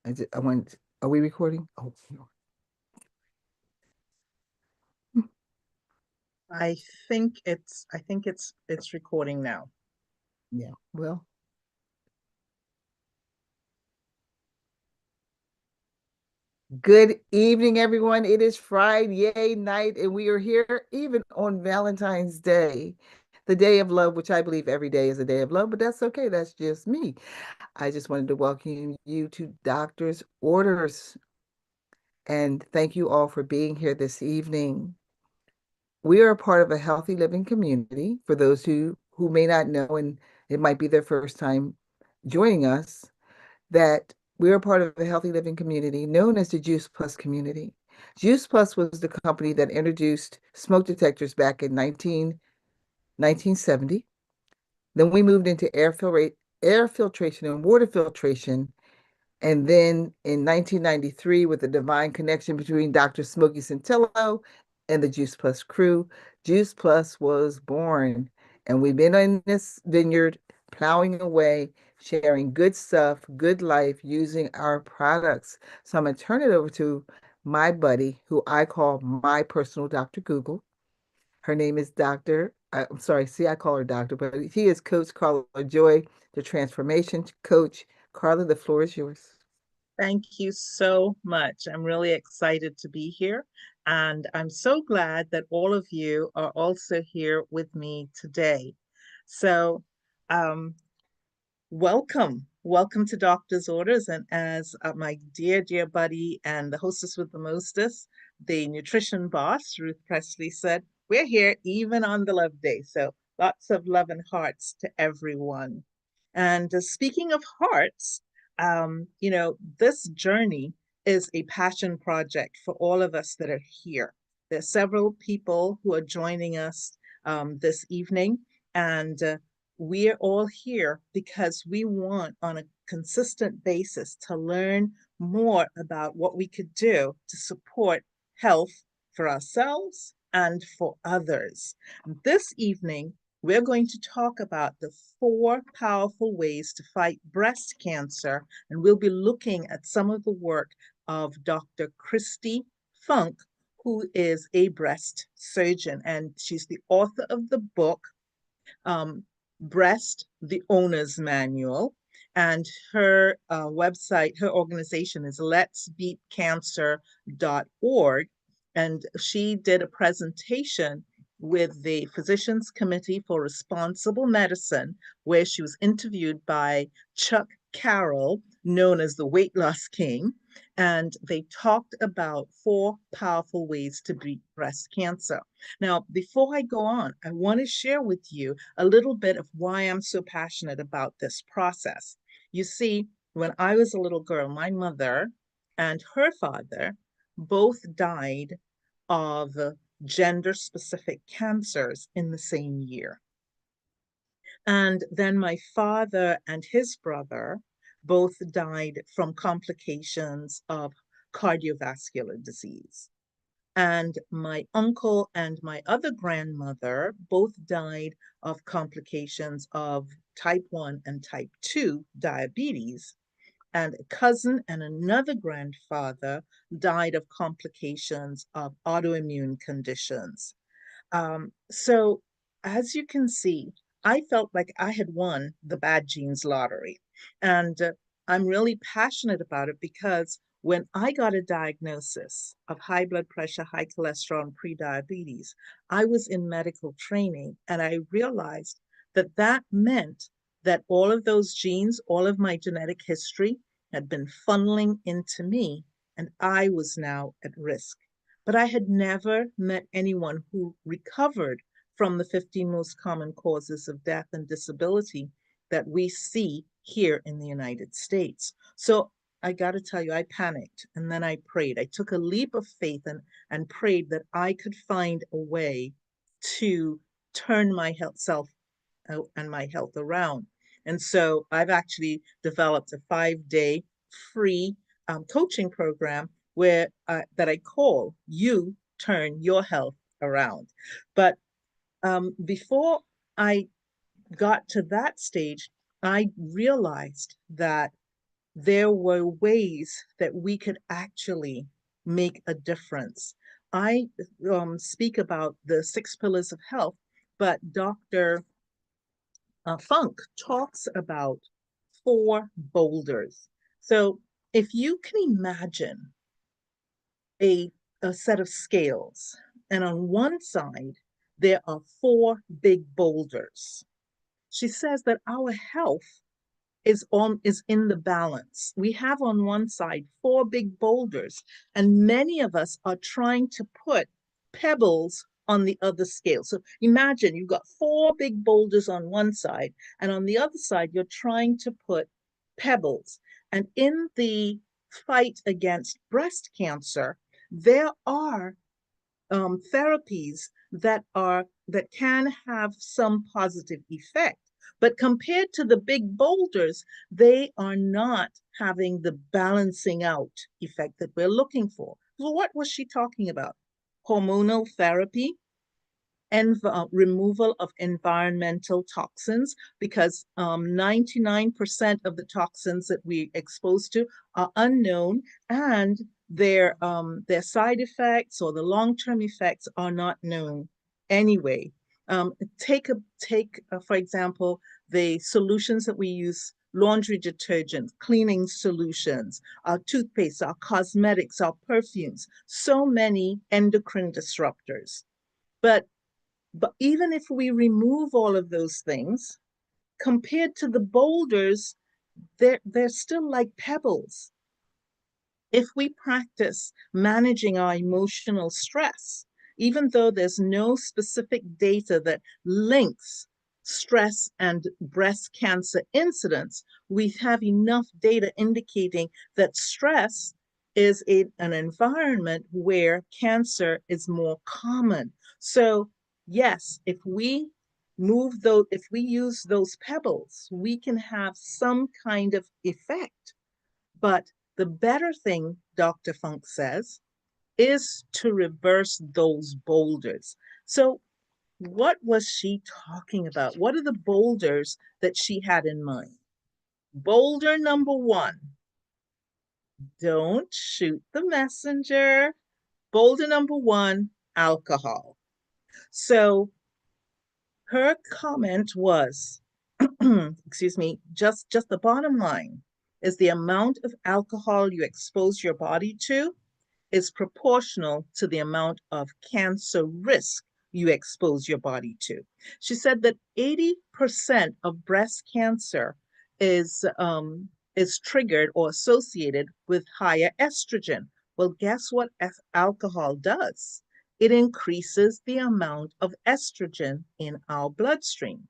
I want, are we recording? Oh, no. I think it's recording now. Yeah. Well, good evening, everyone. It is Friday night, and we are here even on Valentine's Day, the day of love, which I believe every day is a day of love, but that's okay. That's just me. I just wanted to welcome you to Doctor's Orders, and thank you all for being here this evening. We are a part of a healthy living community. For those who may not know, and it might be their first time joining us, that we're a part of a healthy living community known as the Juice Plus community. Juice Plus was the company that introduced smoke detectors back in 1970. Then we moved into air filtration and water filtration. And then in 1993, with the divine connection between Dr. Smokey Centillo and the Juice Plus crew, Juice Plus was born. And we've been in this vineyard plowing away, sharing good stuff, good life, using our products. So I'm going to turn it over to my buddy, who I call my personal Dr. Google. Her name is Dr. I'm sorry, see, I call her Doctor, but he is Coach Carla Joy, the transformation coach. Carla, the floor is yours. Thank you so much. I'm really excited to be here. And I'm so glad that all of you are also here with me today. So, um, welcome. Welcome to Doctor's Orders. And as my dear buddy and the hostess with the mostest, the nutrition boss, Ruth Presley, said, we're here even on the love day. So lots of love and hearts to everyone. And speaking of hearts, this journey is a passion project for all of us that are here. There are several people who are joining us this evening, and we are all here because we want on a consistent basis to learn more about what we could do to support health for ourselves and for others. This evening, we're going to talk about the 4 powerful ways to fight breast cancer, and we'll be looking at some of the work of Dr. Christy Funk, who is a breast surgeon, and she's the author of the book um, Breast, the Owner's Manual. And her website, her organization is letsbeatcancer.org. And she did a presentation with the Physicians Committee for Responsible Medicine, where she was interviewed by Chuck Carroll, known as the Weight Loss King. And they talked about 4 powerful ways to beat breast cancer. Now, before I go on, I want to share with you a little bit of why I'm so passionate about this process. You see, when I was a little girl, my mother and her father both died of gender specific cancers in the same year. And then my father and his brother both died from complications of cardiovascular disease. And my uncle and my other grandmother both died of complications of type 1 and type 2 diabetes. And a cousin and another grandfather died of complications of autoimmune conditions. So, as you can see, I felt like I had won the bad genes lottery. And I'm really passionate about it because when I got a diagnosis of high blood pressure, high cholesterol, and prediabetes, I was in medical training and I realized that that meant that all of those genes, all of my genetic history had been funneling into me, and I was now at risk. But I had never met anyone who recovered from the 15 most common causes of death and disability that we see here in the United States. So I got to tell you, I panicked and then I prayed. I took a leap of faith and prayed that I could find a way to turn my health self and my health around. And so I've actually developed a 5-day free coaching program where that I call You Turn Your Health Around. But before I got to that stage, I realized that there were ways that we could actually make a difference. I speak about the 6 pillars of health, but Dr. Funk talks about 4 boulders. So if you can imagine a, a set of scales, and on one side, there are 4 big boulders. She says that our health is in the balance. We have on one side 4 big boulders, and many of us are trying to put pebbles on the other scale. So imagine you've got 4 big boulders on one side, and on the other side, you're trying to put pebbles. And in the fight against breast cancer, there are therapies that can have some positive effect. But compared to the big boulders, they are not having the balancing out effect that we're looking for. So, what was she talking about? Hormonal therapy and removal of environmental toxins, because 99% of the toxins that we expose to are unknown, and their side effects or the long-term effects are not known anyway. Take for example, the solutions that we use: laundry detergent, cleaning solutions, our toothpaste, our cosmetics, our perfumes, so many endocrine disruptors. But even if we remove all of those things, compared to the boulders, they're still like pebbles. If we practice managing our emotional stress, even though there's no specific data that links stress and breast cancer incidence, we have enough data indicating that stress is an environment where cancer is more common. So, yes, if we use those pebbles, we can have some kind of effect. But the better thing, Dr. Funk says, is to reverse those boulders. So, what was she talking about? What are the boulders that she had in mind? Boulder number 1: don't shoot the messenger. Boulder number 1: alcohol. So, her comment was, excuse me, just the bottom line is the amount of alcohol you expose your body to is proportional to the amount of cancer risk you expose your body to. She said that 80% of breast cancer is triggered or associated with higher estrogen. Well, guess what alcohol does? It increases the amount of estrogen in our bloodstream.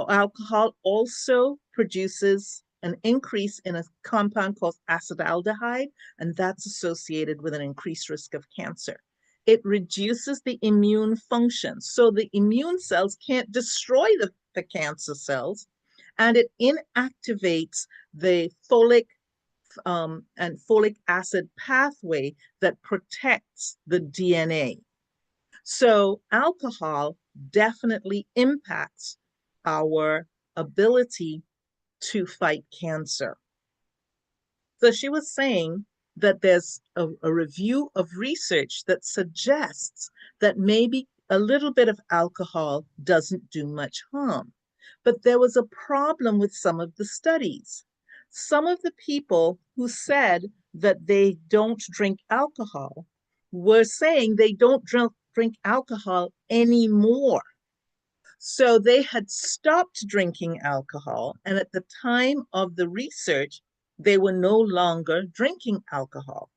Alcohol also produces an increase in a compound called acetaldehyde, and that's associated with an increased risk of cancer. It reduces the immune function, so the immune cells can't destroy the cancer cells, and it inactivates the and folic acid pathway that protects the DNA. So alcohol definitely impacts our ability to fight cancer. So she was saying that there's a review of research that suggests that maybe a little bit of alcohol doesn't do much harm. But there was a problem with some of the studies. Some of the people who said that they don't drink alcohol were saying they don't drink alcohol anymore. So they had stopped drinking alcohol, and at the time of the research, they were no longer drinking alcohol,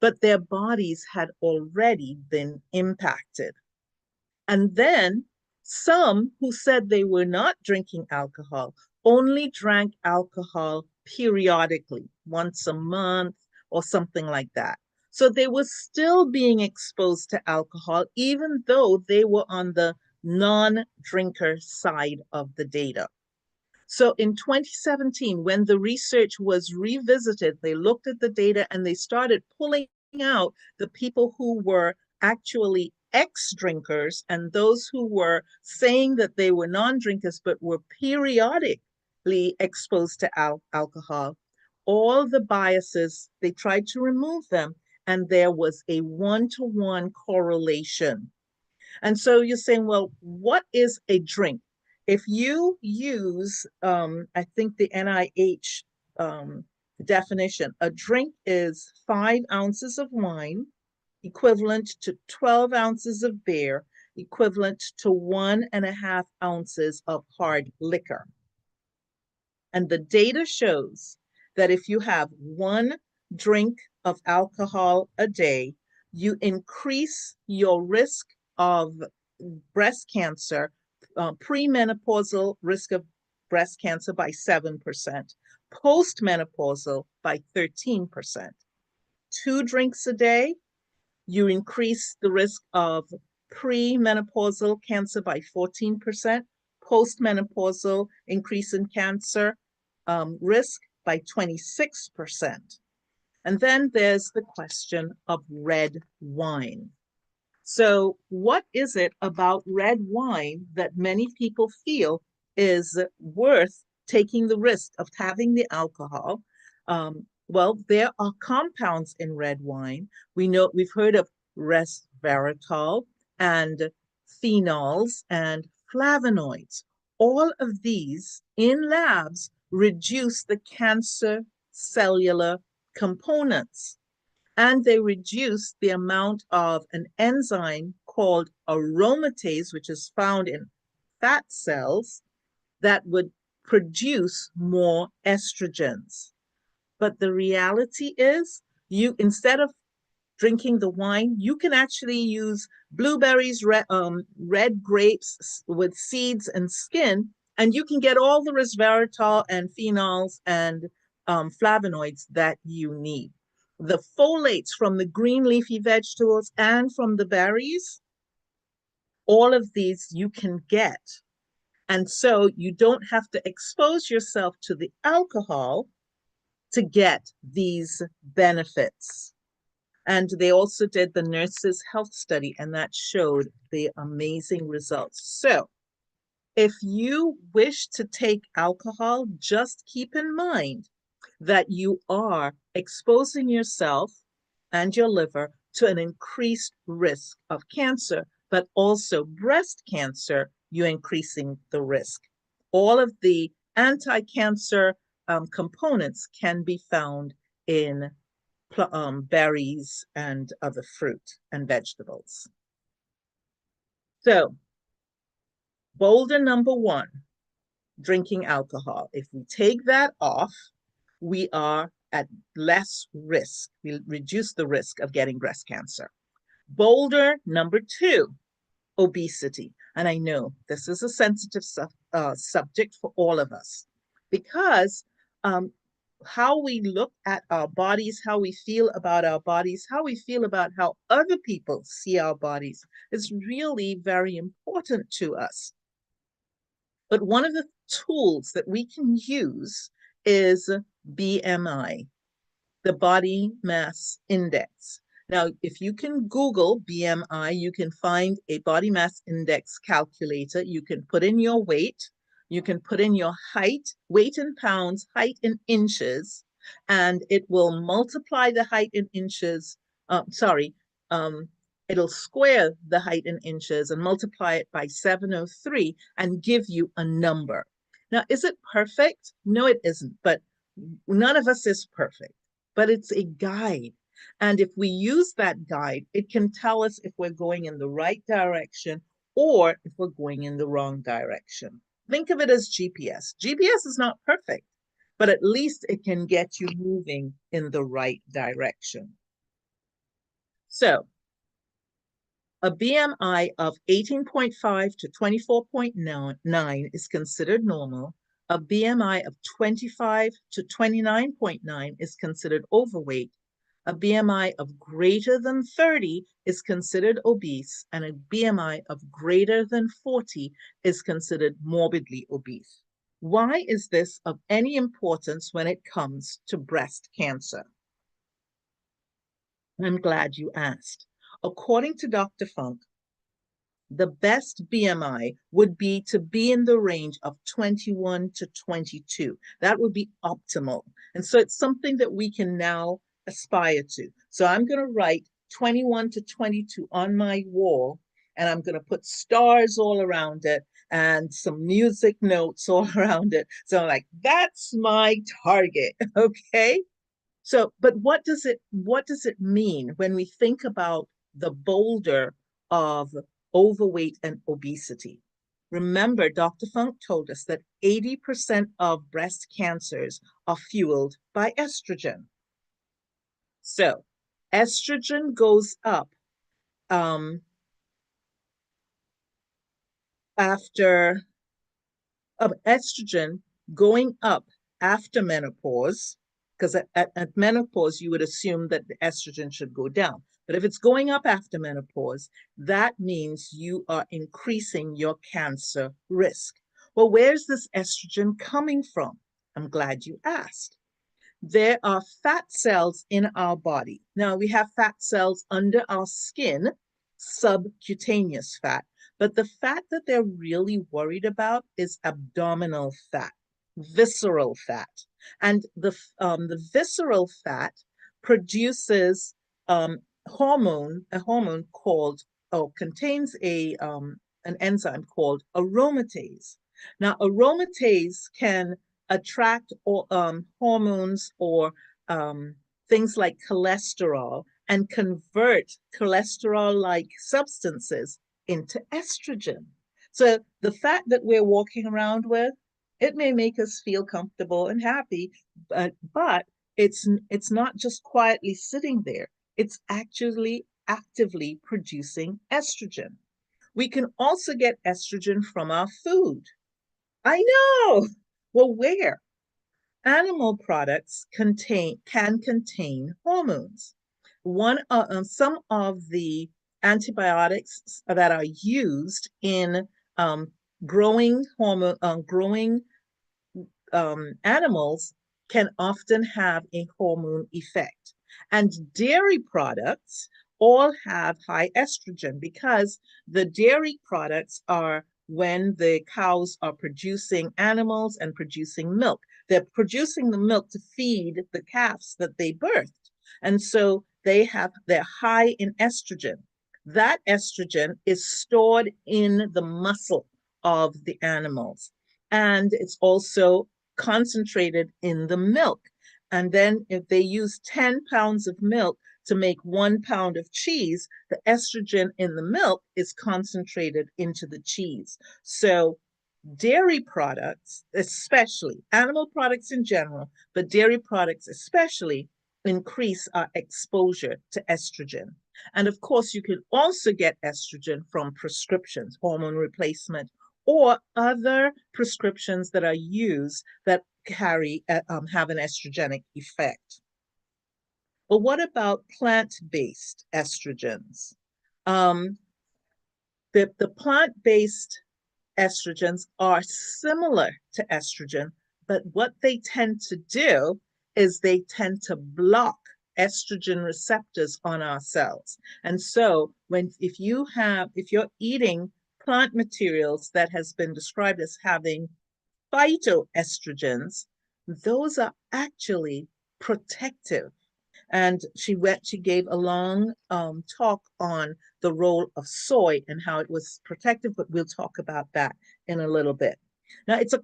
but their bodies had already been impacted. And then some who said they were not drinking alcohol only drank alcohol periodically, once a month or something like that. So they were still being exposed to alcohol, even though they were on the non-drinker side of the data. So in 2017, when the research was revisited, they looked at the data and they started pulling out the people who were actually ex-drinkers and those who were saying that they were non-drinkers but were periodically exposed to alcohol. all the biases, they tried to remove them, and there was a one-to-one correlation. And so you're saying, well, what is a drink? If you use, I think the NIH definition, a drink is 5 ounces of wine, equivalent to 12 ounces of beer, equivalent to 1.5 ounces of hard liquor. And the data shows that if you have one drink of alcohol a day, you increase your risk of breast cancer, premenopausal risk of breast cancer by 7%, postmenopausal by 13%. 2 drinks a day, you increase the risk of premenopausal cancer by 14%, postmenopausal increase in cancer risk by 26%. And then there's the question of red wine. So, what is it about red wine that many people feel is worth taking the risk of having the alcohol? Well, there are compounds in red wine. We've heard of resveratrol and phenols and flavonoids. All of these in labs reduce the cancer cellular components, and they reduce the amount of an enzyme called aromatase, which is found in fat cells, that would produce more estrogens. But the reality is, instead of drinking the wine, you can actually use blueberries, red grapes with seeds and skin, and you can get all the resveratrol and phenols and flavonoids that you need. The folates from the green leafy vegetables and from the berries, all of these you can get. And so you don't have to expose yourself to the alcohol to get these benefits. And they also did the nurses' health study, and that showed the amazing results. So, if you wish to take alcohol, just keep in mind that you are exposing yourself and your liver to an increased risk of cancer, but also breast cancer, you're increasing the risk. All of the anti-cancer components can be found in berries and other fruit and vegetables. So, boulder number 1, drinking alcohol. If we take that off, we are at less risk. We reduce the risk of getting breast cancer. Boulder number 2, obesity. And I know this is a sensitive subject for all of us, because how we look at our bodies, how we feel about our bodies, how we feel about how other people see our bodies is really very important to us. But one of the tools that we can use is BMI, the body mass index. Now, if you can Google BMI, you can find a body mass index calculator. You can put in your weight, you can put in your height, weight in pounds, height in inches, and it will multiply the height in inches. Um, it'll square the height in inches and multiply it by 703 and give you a number. Now, is it perfect? No, it isn't, but none of us is perfect, but it's a guide. And if we use that guide, it can tell us if we're going in the right direction or if we're going in the wrong direction. Think of it as GPS. GPS is not perfect, but at least it can get you moving in the right direction. So, a BMI of 18.5 to 24.9 is considered normal. A BMI of 25 to 29.9 is considered overweight. A BMI of greater than 30 is considered obese, and a BMI of greater than 40 is considered morbidly obese. Why is this of any importance when it comes to breast cancer? I'm glad you asked. According to Dr. Funk, The best BMI would be to be in the range of 21 to 22. That would be optimal. And so it's something that we can now aspire to. So I'm going to write 21 to 22 on my wall, and I'm going to put stars all around it and some music notes all around it. So I'm like, that's my target. Okay. So, but what does it mean when we think about the boulder of overweight and obesity? Remember, Dr. Funk told us that 80% of breast cancers are fueled by estrogen. So, estrogen goes up um, after of estrogen going up after menopause, because at menopause, you would assume that the estrogen should go down. But if it's going up after menopause, that means you are increasing your cancer risk. Well, where's this estrogen coming from? I'm glad you asked. There are fat cells in our body. Now, we have fat cells under our skin, subcutaneous fat, but the fat that they're really worried about is abdominal fat, visceral fat. And the visceral fat produces a hormone called, or contains an enzyme called aromatase. Now, aromatase can attract hormones or um, things like cholesterol and convert cholesterol like substances into estrogen. So the fat that we're walking around with, it may make us feel comfortable and happy, but it's not just quietly sitting there. It's actually actively producing estrogen. We can also get estrogen from our food. I know. Well, where? Animal products can contain hormones. Some of the antibiotics that are used in um, growing animals can often have a hormone effect. And dairy products all have high estrogen because the dairy products are when the cows are producing animals and producing milk. They're producing the milk to feed the calves that they birthed. And so they're high in estrogen. That estrogen is stored in the muscle of the animals. And it's also concentrated in the milk. And then if they use 10 pounds of milk to make 1 pound of cheese, the estrogen in the milk is concentrated into the cheese. So dairy products, especially animal products in general, but dairy products especially, increase our exposure to estrogen. And of course, you can also get estrogen from prescriptions, hormone replacement, or other prescriptions that are used that have an estrogenic effect. But what about plant-based estrogens? Um, the plant-based estrogens are similar to estrogen, but what they tend to do is they tend to block estrogen receptors on our cells. And so if you're eating plant materials that has been described as having phytoestrogens, those are actually protective. And she gave a long talk on the role of soy and how it was protective, but we'll talk about that in a little bit. Now, it's a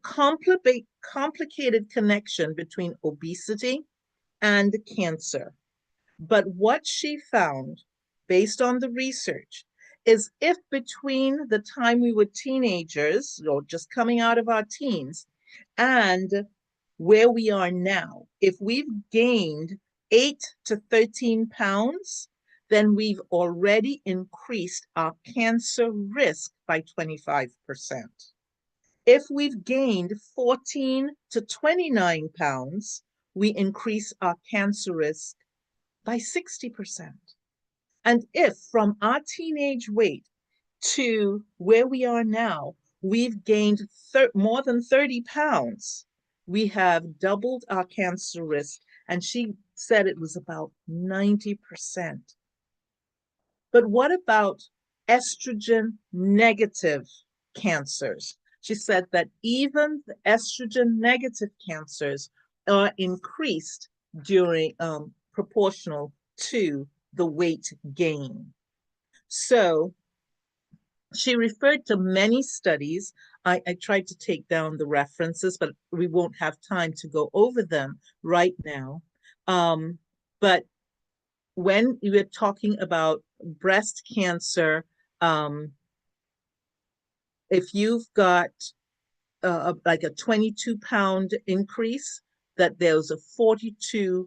complicated connection between obesity and cancer. But what she found, based on the research, is if between the time we were teenagers or just coming out of our teens and where we are now, if we've gained 8 to 13 pounds, then we've already increased our cancer risk by 25%. If we've gained 14 to 29 pounds, we increase our cancer risk by 60%. And if from our teenage weight to where we are now, we've gained more than 30 pounds, we have doubled our cancer risk. And she said it was about 90%. But what about estrogen negative cancers. She said that even the estrogen negative cancers are increased during proportional to the weight gain. So she referred to many studies. I tried to take down the references, but we won't have time to go over them right now. But when we're talking about breast cancer, um, if you've got like a 22-pound increase, that there's a 42%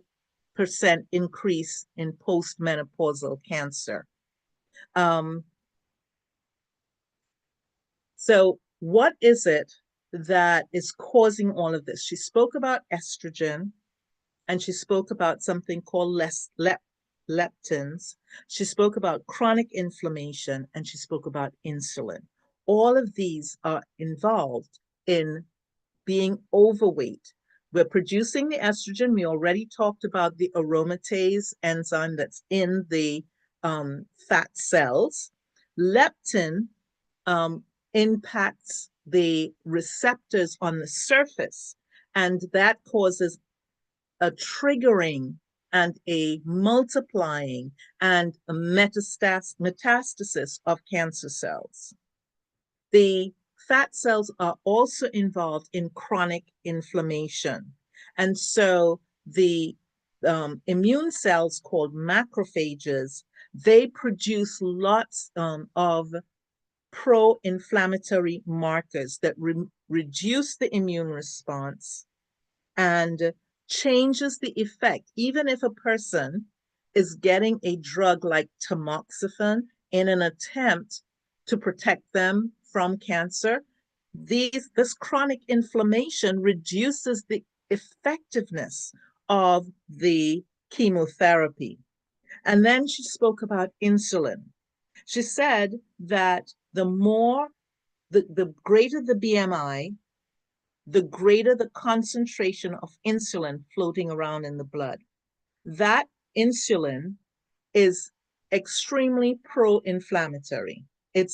increase in postmenopausal cancer. Um, so what is it that is causing all of this? She spoke about estrogen, and she spoke about something called leptins. She spoke about chronic inflammation, and she spoke about insulin. All of these are involved in being overweight. We're producing the estrogen. We already talked about the aromatase enzyme that's in the fat cells. Leptin um, impacts the receptors on the surface, and that causes a triggering and a multiplying and a metastasis of cancer cells. The fat cells are also involved in chronic inflammation. And so the immune cells called macrophages, they produce lots of pro-inflammatory markers that reduce the immune response and changes the effect. Even if a person is getting a drug like tamoxifen in an attempt to protect them from cancer, this chronic inflammation reduces the effectiveness of the chemotherapy. And then she spoke about insulin. She said that the greater the BMI, the greater the concentration of insulin floating around in the blood. That insulin is extremely pro-inflammatory. It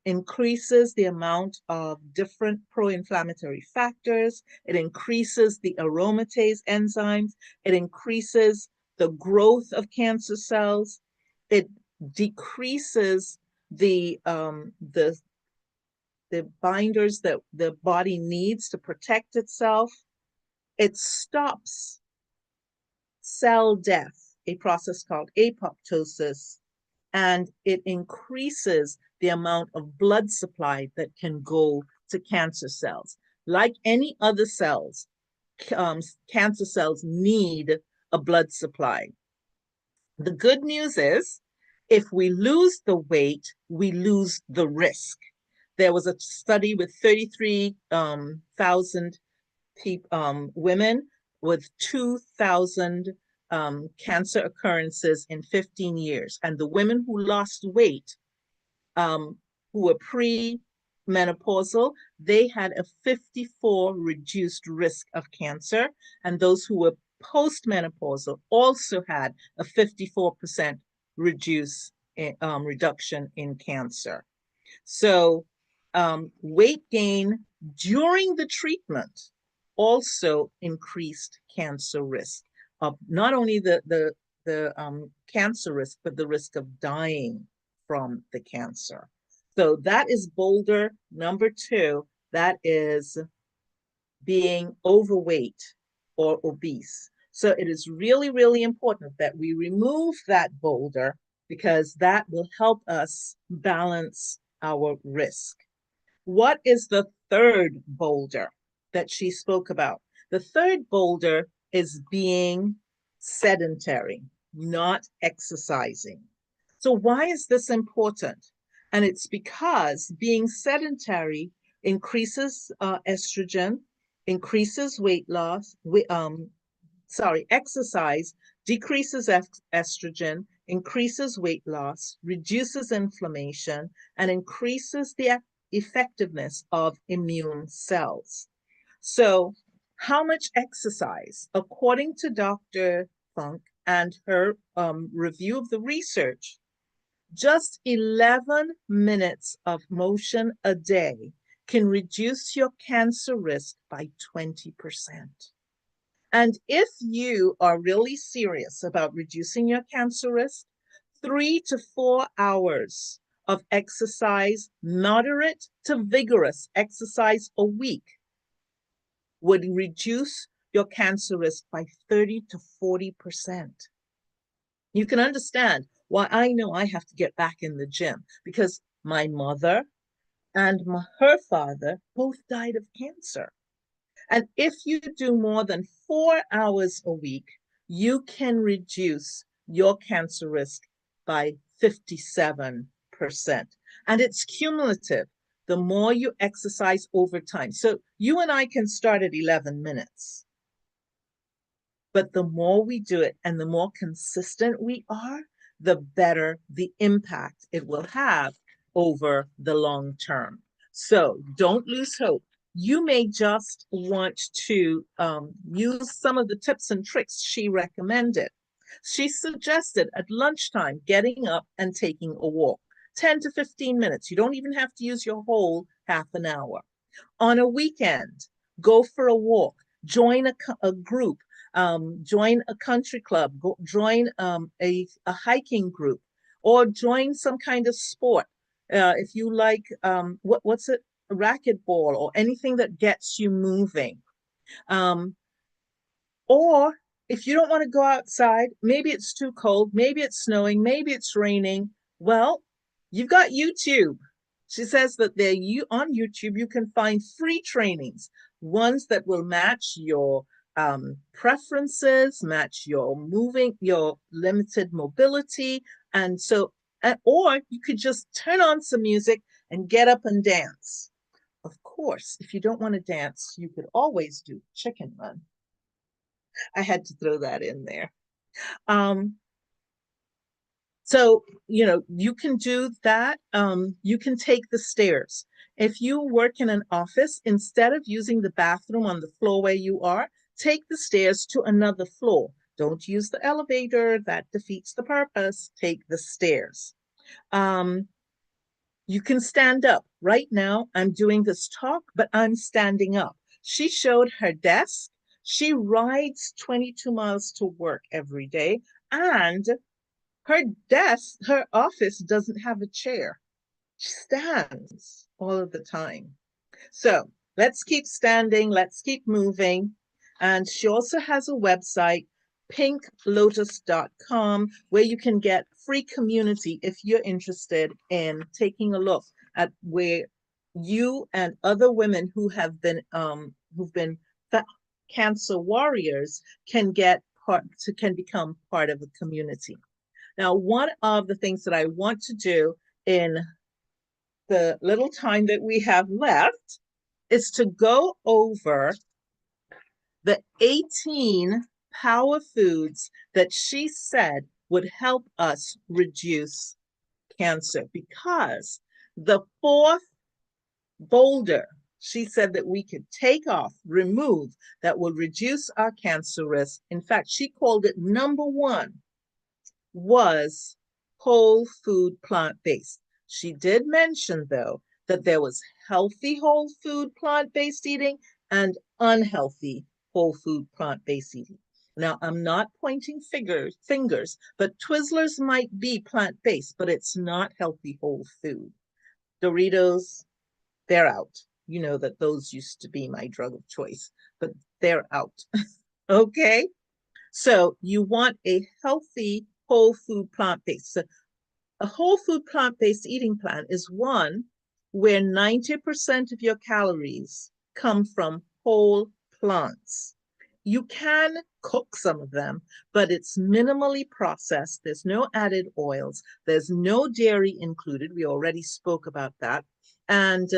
increases the amount of different pro-inflammatory factors. It increases the aromatase enzymes. It increases the growth of cancer cells. It decreases the binders that the body needs to protect itself. It stops cell death, a process called apoptosis, and it increases the amount of blood supply that can go to cancer cells. Like any other cells, cancer cells need a blood supply. The good news is, if we lose the weight, we lose the risk. There was a study with 33,000 women with 2,000 cancer occurrences in 15 years. And the women who lost weight, who were pre-menopausal, they had a 54 reduced risk of cancer. And those who were postmenopausal also had a 54% reduction in cancer. So weight gain during the treatment also increased cancer risk of not only the cancer risk, but the risk of dying from the cancer. So that is boulder number 2. That is being overweight or obese. So it is really, really important that we remove that boulder, because that will help us balance our risk. What is the third boulder that she spoke about? The third boulder is being sedentary, not exercising. So why is this important? And it's because being sedentary increases estrogen, increases weight loss, exercise decreases estrogen, increases weight loss, reduces inflammation, and increases the effectiveness of immune cells. So, how much exercise? According to Dr. Funk and her review of the research, Just 11 minutes of motion a day can reduce your cancer risk by 20%. And if you are really serious about reducing your cancer risk, 3 to 4 hours of exercise, moderate to vigorous exercise a week, would reduce your cancer risk by 30 to 40%. You can understand why I know I have to get back in the gym, because my mother and her father both died of cancer. And if you do more than 4 hours a week, you can reduce your cancer risk by 57%. And it's cumulative. The more you exercise over time. So you and I can start at 11 minutes. But the more we do it and the more consistent we are, the better the impact it will have over the long term. So don't lose hope. You may just want to use some of the tips and tricks she recommended. She suggested at lunchtime getting up and taking a walk, 10 to 15 minutes. You don't even have to use your whole half an hour. On a weekend, go for a walk, join a group, join a country club, join a hiking group, or join some kind of sport. If you like, what's it, racquetball or anything that gets you moving. Um, or if you don't want to go outside, maybe it's too cold, maybe it's snowing, maybe it's raining. Well, you've got YouTube. She says that there you on YouTube you can find free trainings, ones that will match your preferences, match your your limited mobility, and so, or you could just turn on some music and get up and dance. Of course, if you don't want to dance, you could always do chicken run. I had to throw that in there. Um, so, you can do that. You can take the stairs. If you work in an office, instead of using the bathroom on the floor where you are, take the stairs to another floor. Don't use the elevator, that defeats the purpose. Take the stairs. Um, you can stand up. Right now, I'm doing this talk, but I'm standing up. She showed her desk. She rides 22 miles to work every day, and her desk, her office doesn't have a chair. She stands all of the time. So let's keep standing, let's keep moving. And she also has a website, pinklotus.com, where you can get free community if you're interested in taking a look at where you and other women who've been cancer warriors can become part of a community. Now, one of the things that I want to do in the little time that we have left is to go over the 18 power foods that she said would help us reduce cancer, because the fourth boulder she said that we could take off, remove, that will reduce our cancer risk. In fact, she called it number one, was whole food plant-based. She did mention, though, that there was healthy whole food plant-based eating and unhealthy whole food plant-based eating. Now, I'm not pointing fingers, but Twizzlers might be plant-based, but it's not healthy whole food. Doritos, they're out. You know that those used to be my drug of choice, but they're out. Okay? So you want a healthy whole food plant-based. So a whole food plant-based eating plan is one where 90% of your calories come from whole plants. You can cook some of them, but it's minimally processed. There's no added oils. There's no dairy included. We already spoke about that. And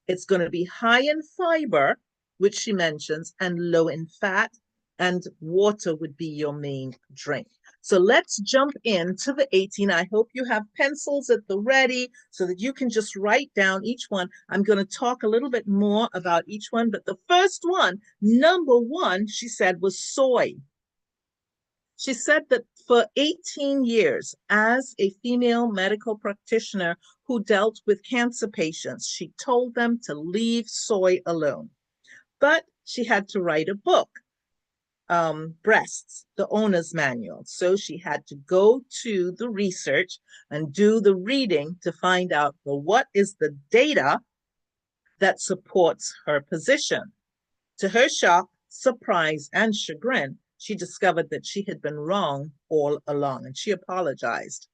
it's going to be high in fiber, which she mentions, and low in fat, and water would be your main drink. So let's jump into the 18. I hope you have pencils at the ready so that you can just write down each one. I'm going to talk a little bit more about each one, but the first one, number one, she said, was soy. She said that for 18 years, as a female medical practitioner who dealt with cancer patients, she told them to leave soy alone. But she had to write a book, Breasts, the owner's manual. So she had to go to the research and do the reading to find out, well, what is the data that supports her position? To her shock, surprise, and chagrin, she discovered that she had been wrong all along, and she apologized.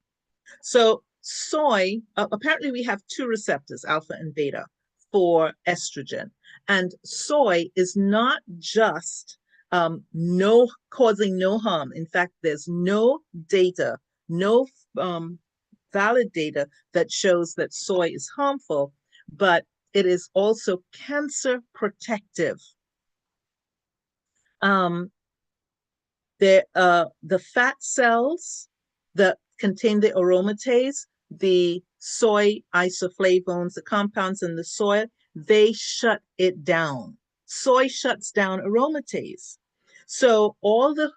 So, soy, apparently, we have two receptors, alpha and beta, for estrogen. And soy is not just no causing no harm. In fact, there's no data, no valid data that shows that soy is harmful, but it is also cancer protective. Um, the fat cells that contain the aromatase, the soy isoflavones, the compounds in the soy, they shut it down. Soy shuts down aromatase. So all the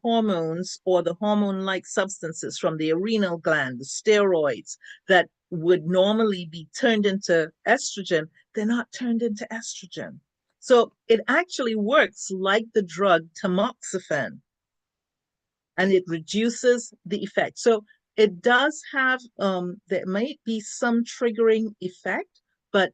hormones or the hormone-like substances from the adrenal gland, the steroids that would normally be turned into estrogen, they're not turned into estrogen. So it actually works like the drug tamoxifen, and it reduces the effect. So it does have, there might be some triggering effect, but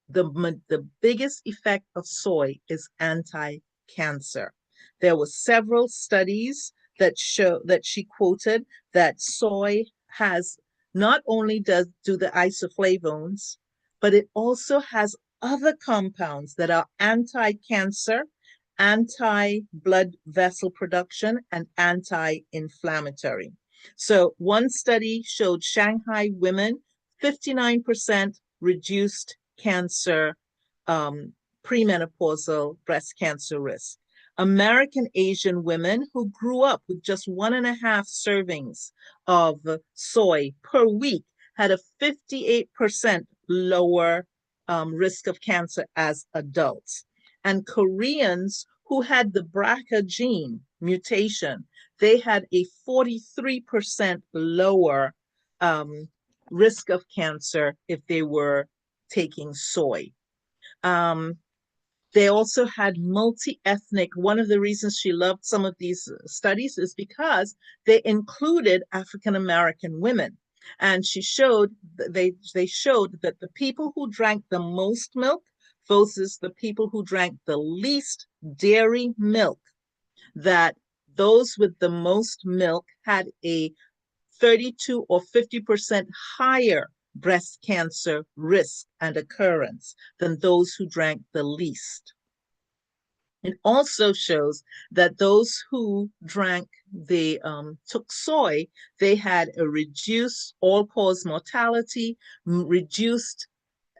the biggest effect of soy is anti-cancer. There were several studies that show that she quoted that soy has not only do the isoflavones, but it also has other compounds that are anti-cancer, anti-blood vessel production, and anti-inflammatory. So one study showed Shanghai women 59% reduced cancer, premenopausal breast cancer risk. American Asian women who grew up with just 1.5 servings of soy per week had a 58% lower risk of cancer as adults. And Koreans who had the BRCA gene mutation, they had a 43% lower risk of cancer if they were taking soy. They also had multi-ethnic. One of the reasons she loved some of these studies is because they included African American women. And she showed, they showed that the people who drank the most milk versus the people who drank the least dairy milk, that those with the most milk had a 32 or 50% higher breast cancer risk and occurrence than those who drank the least. It also shows that those who drank took soy, they had a reduced all-cause mortality, reduced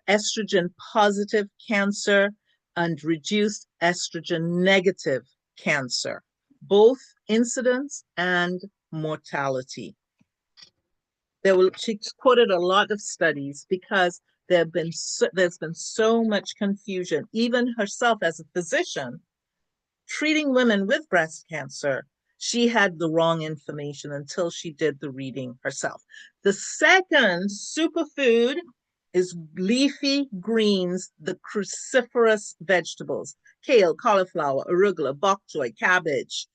estrogen positive cancer, and reduced estrogen negative cancer, both incidence and mortality. She quoted a lot of studies because there's been so much confusion. Even herself as a physician treating women with breast cancer, she had the wrong information until she did the reading herself. The second superfood is leafy greens, the cruciferous vegetables: kale, cauliflower, arugula, bok choy, cabbage,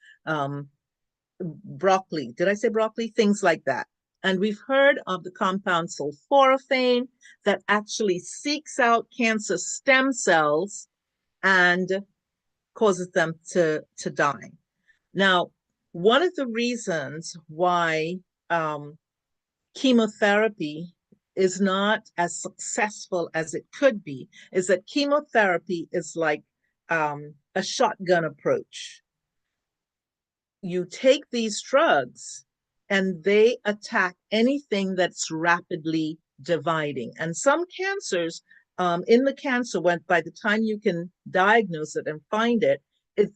broccoli. Did I say broccoli? Things like that. And we've heard of the compound sulforaphane that actually seeks out cancer stem cells and causes them to die. Now, one of the reasons why chemotherapy is not as successful as it could be is that chemotherapy is like a shotgun approach. You take these drugs and they attack anything that's rapidly dividing. And some cancers, in the cancer, when by the time you can diagnose it and find it,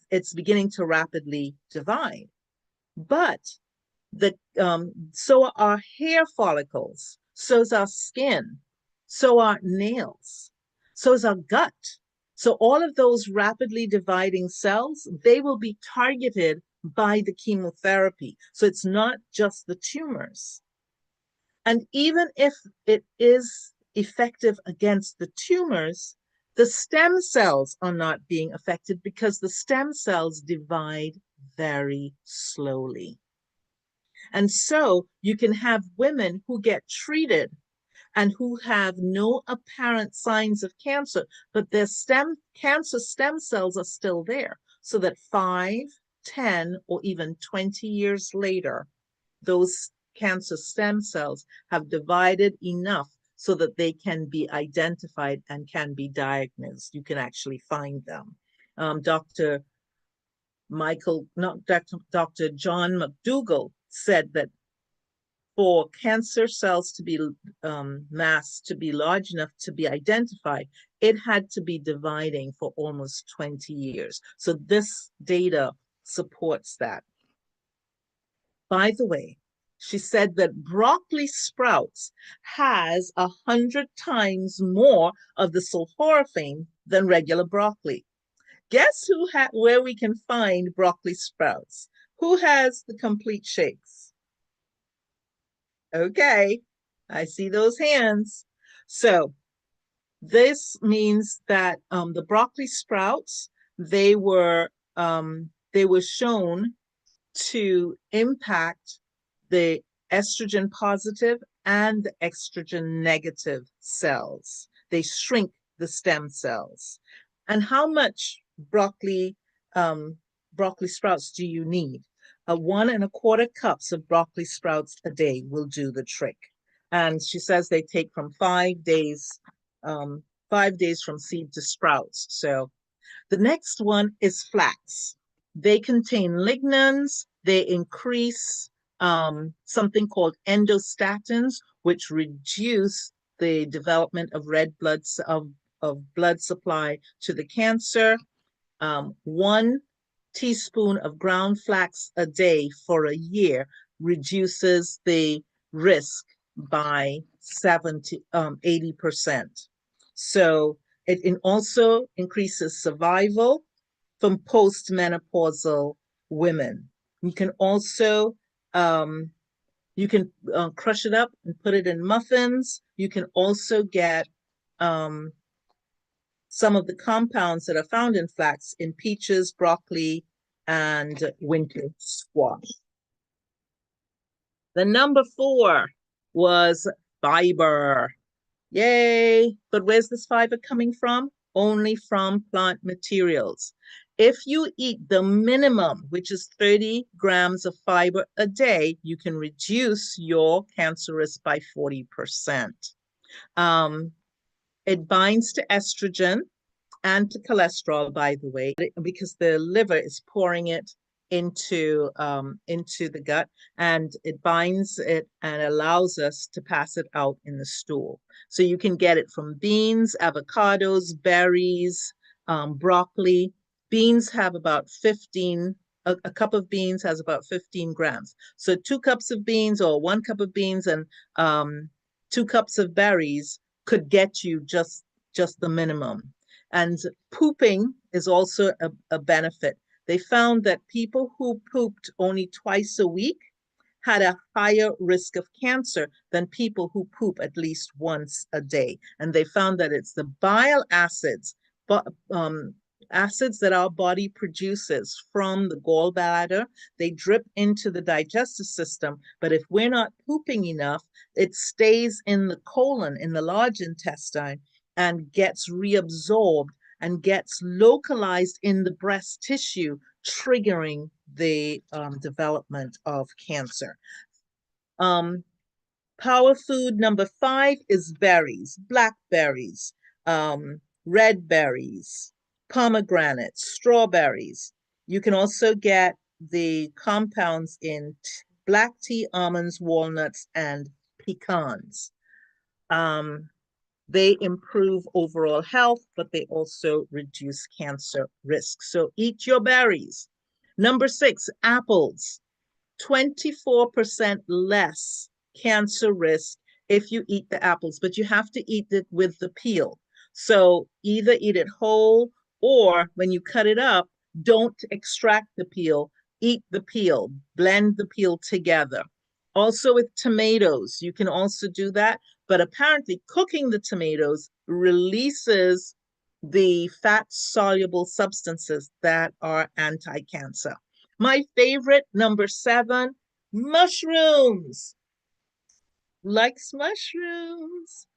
it's beginning to rapidly divide. But so are our hair follicles, so is our skin, so are nails, so is our gut. So all of those rapidly dividing cells, they will be targeted by the chemotherapy. So it's not just the tumors. And even if it is effective against the tumors, the stem cells are not being affected because the stem cells divide very slowly. And so you can have women who get treated and who have no apparent signs of cancer, but their cancer stem cells are still there. So that 5, 10, or even 20 years later, those cancer stem cells have divided enough so that they can be identified and can be diagnosed. You can actually find them. Dr. Michael, not Dr. John McDougall said that for cancer cells to be mass to be large enough to be identified, it had to be dividing for almost 20 years. So this data supports that. By the way, she said that broccoli sprouts has 100 times more of the sulforaphane than regular broccoli. Guess where we can find broccoli sprouts? Who has the complete shakes? Okay, I see those hands. So this means that the broccoli sprouts, they were shown to impact the estrogen positive and the estrogen negative cells. They shrink the stem cells. And how much broccoli broccoli sprouts do you need? 1 1/4 cups of broccoli sprouts a day will do the trick. And she says they take from 5 days from seed to sprouts. So the next one is flax. They contain lignans. They increase something called endostatins, which reduce the development of red blood of blood supply to the cancer. 1 teaspoon of ground flax a day for a year reduces the risk by 80%. So it also increases survival from postmenopausal women. You can also crush it up and put it in muffins. You can also get some of the compounds that are found in flax in peaches, broccoli, and winter squash. The number 4 was fiber. Yay! But where's this fiber coming from? Only from plant materials. If you eat the minimum, which is 30 grams of fiber a day, you can reduce your cancer risk by 40%. It binds to estrogen and to cholesterol, by the way, because the liver is pouring it into the gut, and it binds it and allows us to pass it out in the stool. So you can get it from beans, avocados, berries, broccoli. Beans have about 15, a cup of beans has about 15 grams. So 2 cups of beans or 1 cup of beans and 2 cups of berries could get you just the minimum. And pooping is also a benefit. They found that people who pooped only twice a week had a higher risk of cancer than people who poop at least once a day. And they found that it's the bile acids, acids that our body produces from the gallbladder. They drip into the digestive system, but if we're not pooping enough, it stays in the colon, in the large intestine, and gets reabsorbed and gets localized in the breast tissue, triggering the development of cancer. Power food number 5 is berries, blackberries, red berries, pomegranates, strawberries. You can also get the compounds in black tea, almonds, walnuts, and pecans. They improve overall health, but they also reduce cancer risk. So eat your berries. Number 6, apples. 24% less cancer risk if you eat the apples, but you have to eat it with the peel. So either eat it whole, or when you cut it up, don't extract the peel. eat the peel, blend the peel together. Also with tomatoes, you can also do that. But apparently, cooking the tomatoes releases the fat soluble substances that are anti cancer. My favorite, number seven, mushrooms. Likes mushrooms.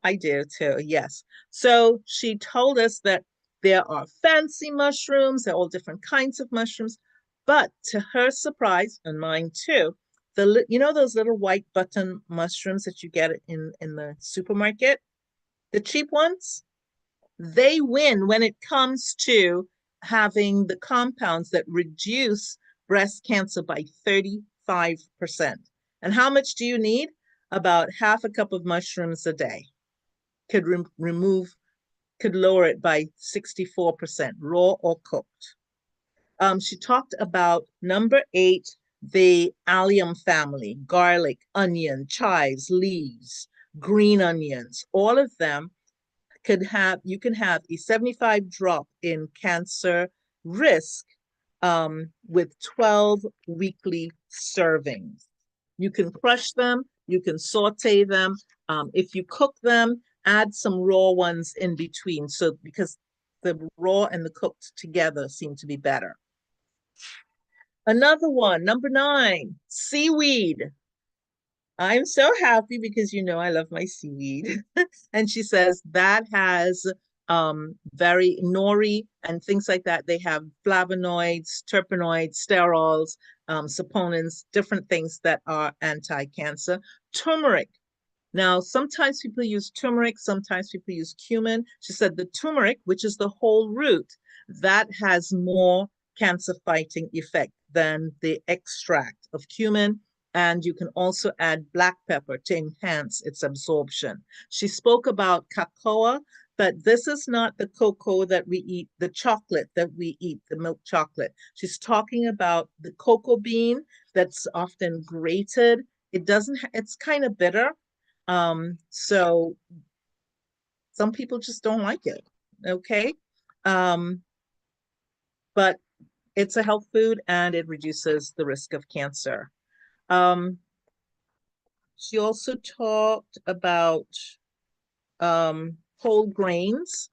I do too, yes. So she told us that there are fancy mushrooms, there are all different kinds of mushrooms, but to her surprise, and mine too, you know those little white button mushrooms that you get in the supermarket, the cheap ones, they win when it comes to having the compounds that reduce breast cancer by 35%. And how much do you need? About half a cup of mushrooms a day could remove, could lower it by 64%, raw or cooked. She talked about number eight, the allium family, garlic, onion, chives, leaves, green onions, all of them you can have a 75 drop in cancer risk with 12 weekly servings. You can crush them, you can saute them. If you cook them, add some raw ones in between. So because the raw and the cooked together seem to be better. Another one, number nine, seaweed. I'm so happy because you know I love my seaweed. And she says that has very nori and things like that. They have flavonoids, terpenoids, sterols, saponins, different things that are anti-cancer. Turmeric. Now, sometimes people use turmeric, sometimes people use cumin. She said the turmeric, which is the whole root, that has more cancer fighting effect than the extract of cumin. And you can also add black pepper to enhance its absorption. She spoke about cocoa, but this is not the cocoa that we eat, the chocolate that we eat, the milk chocolate. She's talking about the cocoa bean that's often grated. It doesn't, it's kind of bitter. So some people just don't like it. Okay. Um, but it's a health food and it reduces the risk of cancer. Um, she also talked about whole grains,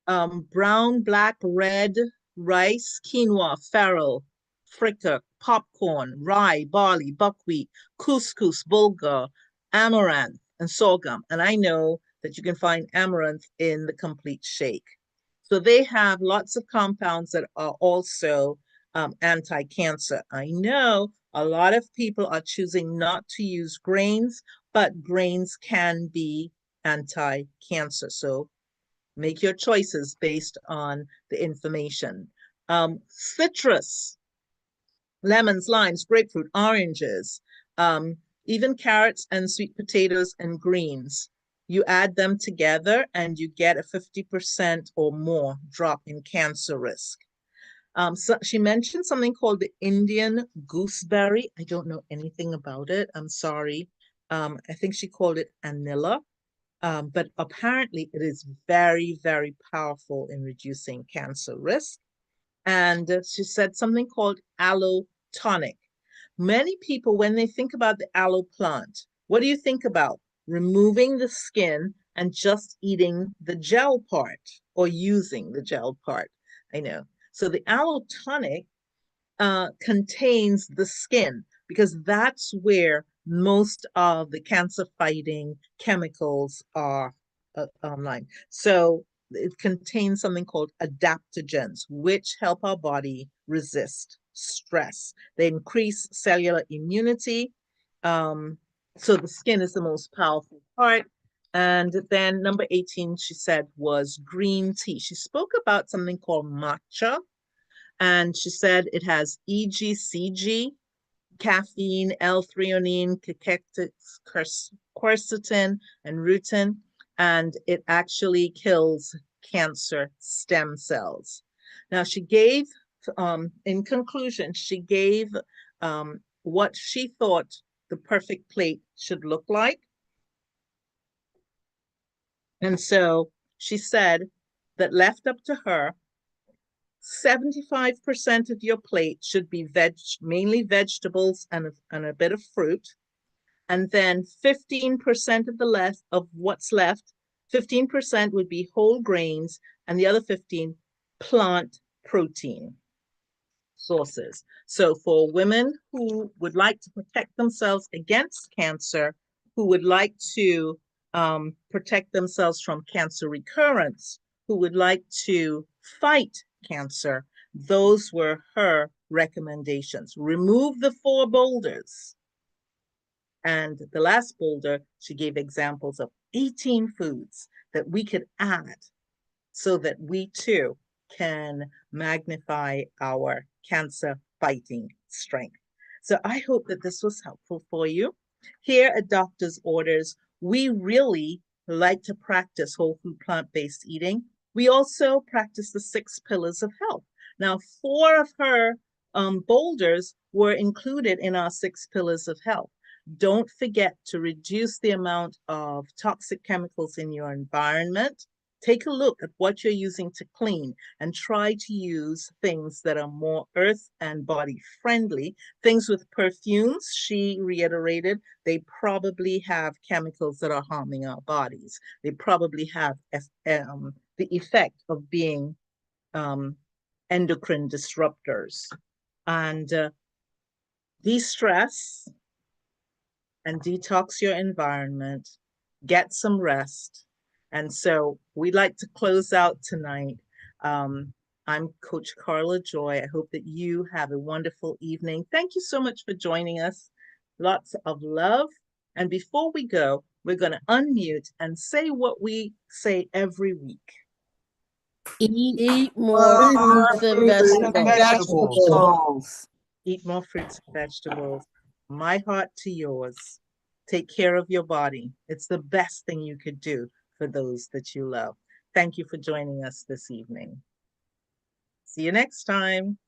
brown, black, red rice, quinoa, farro, fritter, popcorn, rye, barley, buckwheat, couscous, bulgur, amaranth, and sorghum. And I know that you can find amaranth in the complete shake. So they have lots of compounds that are also anti-cancer. I know a lot of people are choosing not to use grains, but grains can be anti-cancer. So make your choices based on the information. Citrus, lemons, limes, grapefruit, oranges, um, even carrots and sweet potatoes and greens. You add them together and you get a 50% or more drop in cancer risk. So she mentioned something called the Indian gooseberry. I don't know anything about it. I'm sorry. I think she called it anilla. But apparently it is very, very powerful in reducing cancer risk. And she said something called aloe tonic. Many people, when they think about the aloe plant, what do you think about? Removing the skin and just eating the gel part or using the gel part. I know. So the aloe tonic contains the skin because that's where most of the cancer fighting chemicals are online. So it contains something called adaptogens, which help our body resist stress. They increase cellular immunity. Um, so the skin is the most powerful part. And then number 18, she said, was green tea. She spoke about something called matcha, and she said it has EGCG, caffeine, L-threonine, quercetin, and rutin, and it actually kills cancer stem cells. Now, she gave, in conclusion, she gave what she thought the perfect plate should look like. And so she said that left up to her, 75% of your plate should be mainly vegetables and a bit of fruit. And then 15% of the left of what's left, 15% would be whole grains, and the other 15 plant protein sources. So for women who would like to protect themselves against cancer, who would like to protect themselves from cancer recurrence, who would like to fight cancer, those were her recommendations. Remove the 4 boulders. And the last boulder, she gave examples of 18 foods that we could add so that we too can magnify our cancer fighting strength. So I hope that this was helpful for you. Here at Doctor's Orders, we really like to practice whole food plant-based eating. We also practice the 6 pillars of health. Now, 4 of her boulders were included in our 6 pillars of health. Don't forget to reduce the amount of toxic chemicals in your environment. Take a look at what you're using to clean and try to use things that are more earth and body friendly. Things with perfumes, she reiterated, they probably have chemicals that are harming our bodies. They probably have the effect of being endocrine disruptors. And de-stress and detox your environment, get some rest. And so we'd like to close out tonight. I'm Coach Carla Joy. I hope that you have a wonderful evening. Thank you so much for joining us. Lots of love. And before we go, we're going to unmute and say what we say every week. Eat more Eat more fruits and fruits and vegetables. vegetables. Eat more fruits and vegetables. My heart to yours. Take care of your body. It's the best thing you could do for those that you love. Thank you for joining us this evening. See you next time.